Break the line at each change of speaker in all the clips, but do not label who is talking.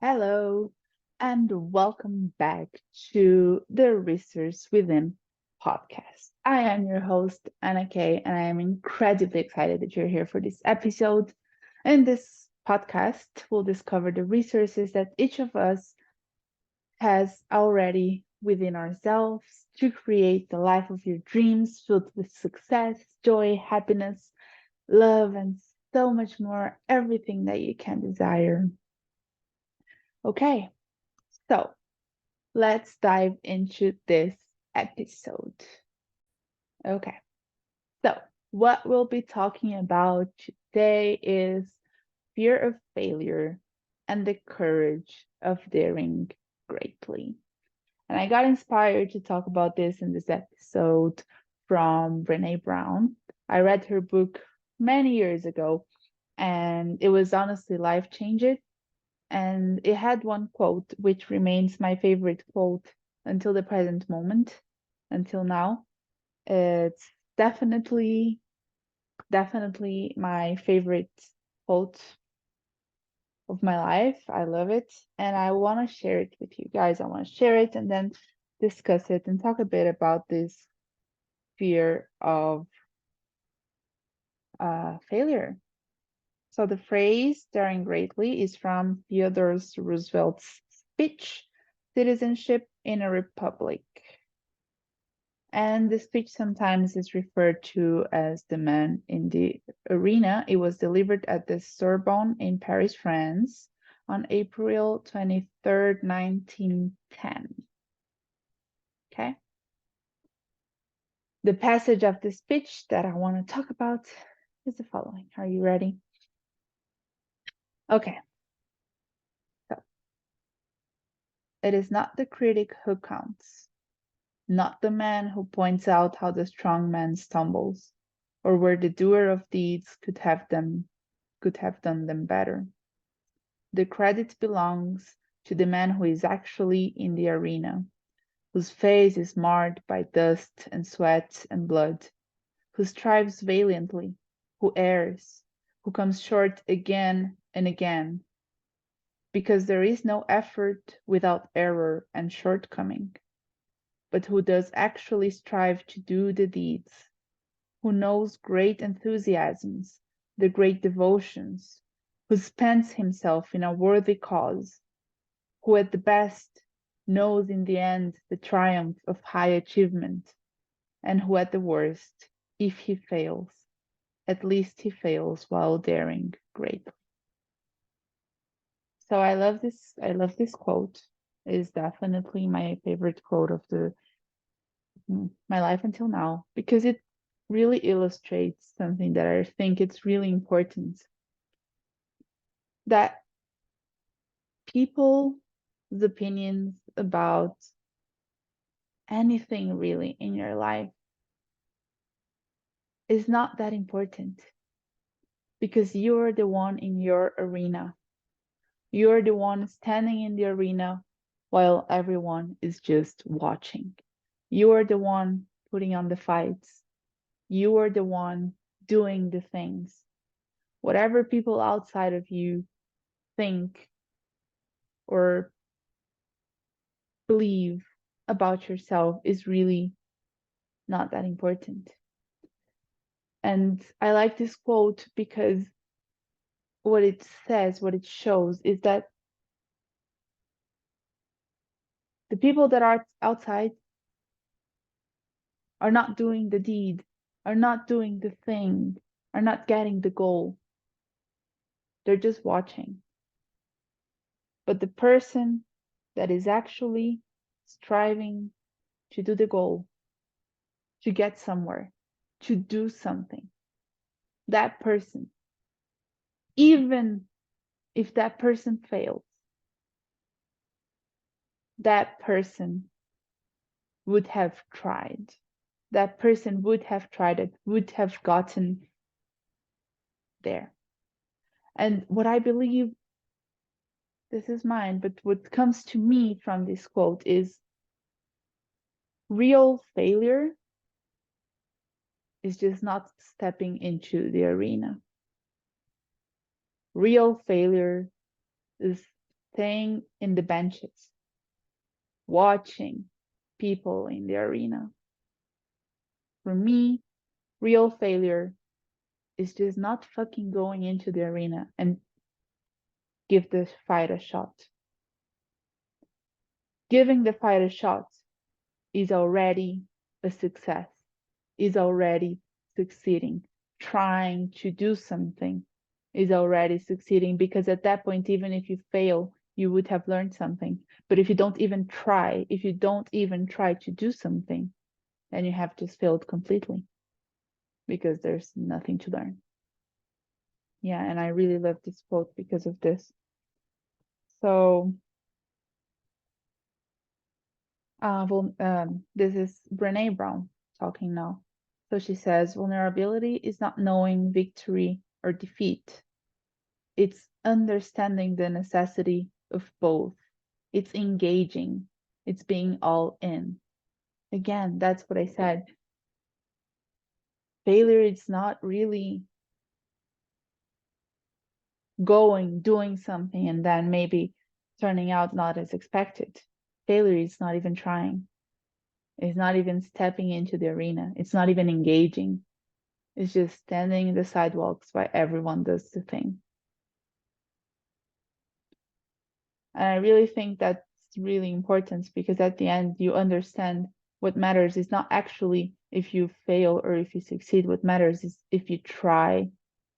Hello, and welcome back to the Research Within podcast. I am your host, Anna Kay, and I am incredibly excited that you're here for this episode. In this podcast, we'll discover the resources that each of us has already within ourselves to create the life of your dreams filled with success, joy, happiness, love, and so much more, everything that you can desire. Okay, so let's dive into this episode. Okay, so what we'll be talking about today is fear of failure and the courage of daring greatly. And I got inspired to talk about this in this episode from Brene Brown. I read her book many years ago, and it was honestly life changing. And it had one quote which remains my favorite quote until the present moment, until now. It's definitely my favorite quote of my life. I love it, and I want to share it with you guys. I want to share it and then discuss it and talk a bit about this fear of failure. So the phrase "daring greatly" is from Theodore Roosevelt's speech, "Citizenship in a Republic." And the speech sometimes is referred to as the man in the arena. It was delivered at the Sorbonne in Paris, France on April 23rd, 1910. Okay. The passage of the speech that I want to talk about is the following. Are you ready? Okay. So it is not the critic who counts, not the man who points out how the strong man stumbles, or where the doer of deeds could have done them better. The credit belongs to the man who is actually in the arena, whose face is marred by dust and sweat and blood, who strives valiantly, who errs, who comes short again and again, because there is no effort without error and shortcoming, but who does actually strive to do the deeds, who knows great enthusiasms, the great devotions, who spends himself in a worthy cause, who at the best knows in the end the triumph of high achievement, and who at the worst, if he fails, at least he fails while daring greatly. So I love this quote. It is definitely my favorite quote of the my life until now because it really illustrates something that I think it's really important that people's opinions about anything really in your life is not that important because you're the one in your arena. You're the one standing in the arena while everyone is just watching. You're the one putting on the fights. You're the one doing the things. Whatever people outside of you think or believe about yourself is really not that important. And I like this quote because what it says, what it shows, is that the people that are outside are not doing the deed, are not doing the thing, are not getting the goal. They're just watching. But the person that is actually striving to do the goal, to get somewhere, to do something, that person, even if that person fails, that person would have tried. That person would have tried it, would have gotten there. And what I believe, this is mine, but what comes to me from this quote is real failure is just not stepping into the arena. Real failure is staying in the benches, watching people in the arena. For me, real failure is just not fucking going into the arena and give the fight a shot. Giving the fight a shot is already a success, is already succeeding. Trying to do something is already succeeding, because at that point, even if you fail, you would have learned something. But if you don't even try, if you don't even try to do something, then you have just failed completely, because there's nothing to learn. Yeah, and I really love this quote because of this. So, this is Brené Brown talking now. So she says, vulnerability is not knowing victory or defeat. It's understanding the necessity of both. It's engaging. It's being all in. Again, that's what I said. Failure is not really doing something, and then maybe turning out not as expected. Failure is not even trying. It's not even stepping into the arena. It's not even engaging. It's just standing in the sidewalks while everyone does the thing. And I really think that's really important, because at the end, you understand what matters is not actually if you fail or if you succeed. What matters is if you try,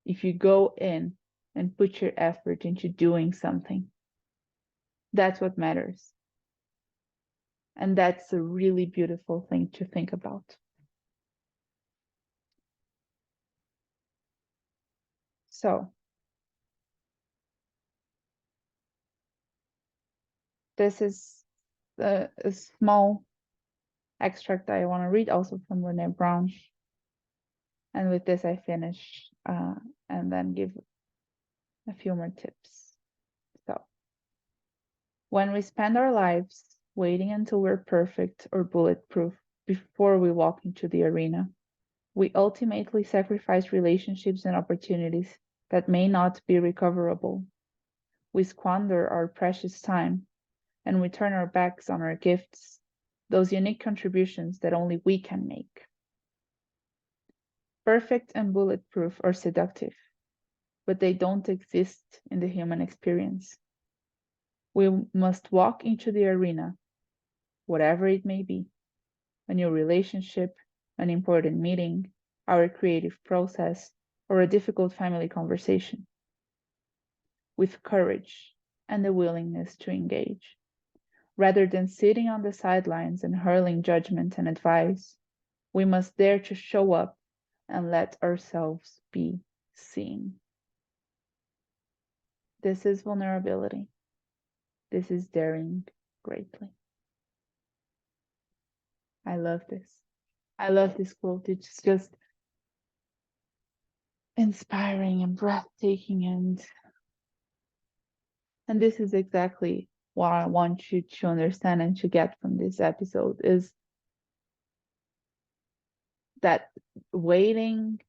if you go in and put your effort into doing something. That's what matters. And that's a really beautiful thing to think about. So, this is a small extract that I want to read, also from Brené Brown. And with this, I finish and then give a few more tips. So, when we spend our lives waiting until we're perfect or bulletproof before we walk into the arena, we ultimately sacrifice relationships and opportunities that may not be recoverable. We squander our precious time, and we turn our backs on our gifts, those unique contributions that only we can make. Perfect and bulletproof are seductive, but they don't exist in the human experience. We must walk into the arena, whatever it may be, a new relationship, an important meeting, our creative process, or a difficult family conversation, with courage and the willingness to engage. Rather than sitting on the sidelines and hurling judgment and advice, we must dare to show up and let ourselves be seen. This is vulnerability. This is daring greatly. I love this. I love this quote. It's just inspiring and breathtaking, and this is exactly what I want you to understand and to get from this episode, is that waiting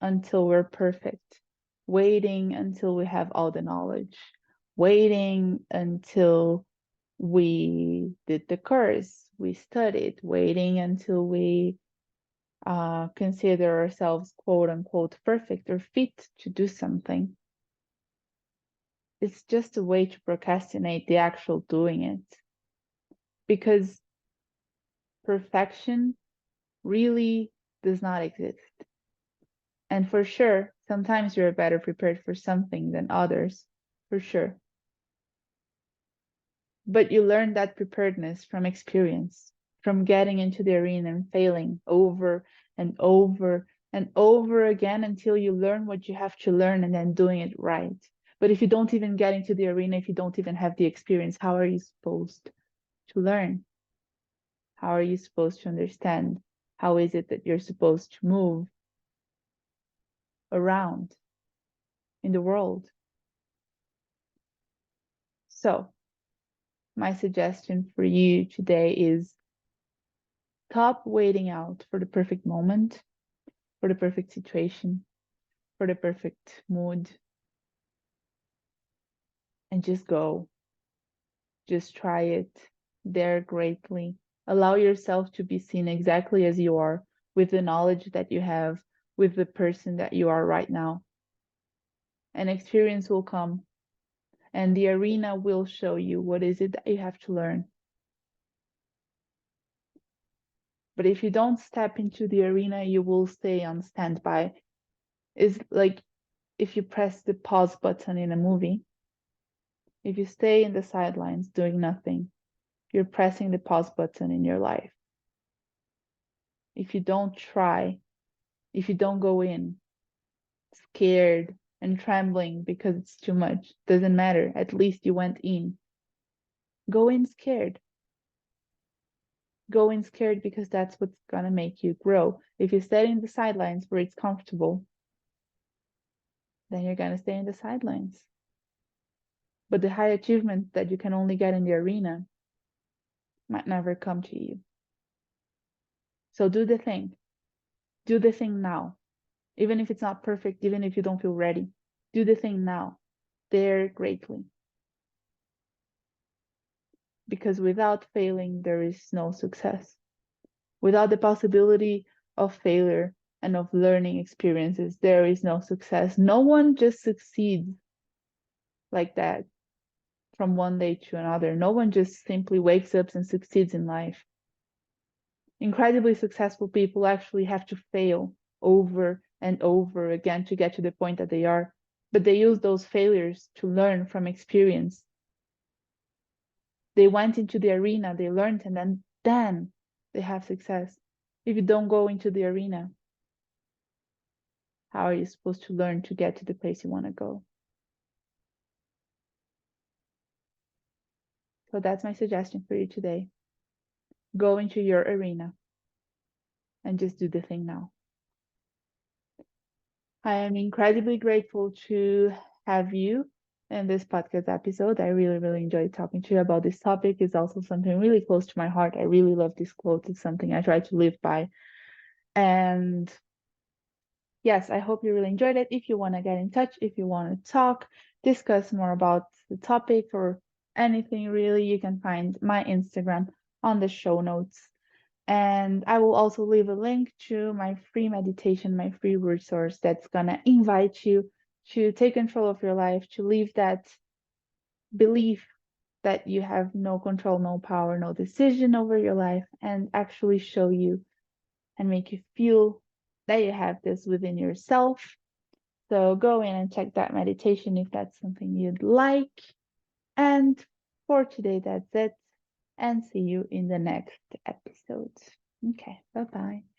until we're perfect, waiting until we have all the knowledge, waiting until we did the course, we studied, waiting until we consider ourselves quote unquote perfect or fit to do something. It's just a way to procrastinate the actual doing it, because perfection really does not exist. And for sure, sometimes you're better prepared for something than others, for sure. But you learn that preparedness from experience, from getting into the arena and failing over and over and over again until you learn what you have to learn and then doing it right. But if you don't even get into the arena, if you don't even have the experience, how are you supposed to learn? How are you supposed to understand? How is it that you're supposed to move around in the world? So, my suggestion for you today is stop waiting out for the perfect moment, for the perfect situation, for the perfect mood, and just go. Just try it. Dare greatly. Allow yourself to be seen exactly as you are, with the knowledge that you have, with the person that you are right now. An experience will come, and the arena will show you what is it that you have to learn. But if you don't step into the arena, you will stay on standby. It's like if you press the pause button in a movie. If you stay in the sidelines doing nothing, you're pressing the pause button in your life. If you don't try, if you don't go in scared and trembling because it's too much, doesn't matter. At least you went in. Go in scared. Go in scared because that's what's gonna make you grow. If you stay in the sidelines where it's comfortable, then you're gonna stay in the sidelines. But the high achievement that you can only get in the arena might never come to you. So do the thing. Do the thing now. Even if it's not perfect, even if you don't feel ready, do the thing now. Dare greatly. Because without failing, there is no success. Without the possibility of failure and of learning experiences, there is no success. No one just succeeds like that from one day to another. No one just simply wakes up and succeeds in life. Incredibly successful people actually have to fail over and over again to get to the point that they are. But they use those failures to learn from experience. They went into the arena, they learned, and then they have success. If you don't go into the arena, how are you supposed to learn to get to the place you want to go? So that's my suggestion for you today. Go into your arena and just do the thing now. I am incredibly grateful to have you in this podcast episode. I really, really enjoyed talking to you about this topic. It's also something really close to my heart. I really love this quote. It's something I try to live by. And yes, I hope you really enjoyed it. If you want to get in touch, if you want to talk, discuss more about the topic or anything really, you can find my Instagram on the show notes. And I will also leave a link to my free meditation, my free resource that's gonna invite you to take control of your life, to leave that belief that you have no control, no power, no decision over your life, and actually show you and make you feel that you have this within yourself. So go in and check that meditation if that's something you'd like. And for today, that's it. And see you in the next episode. Okay, bye bye.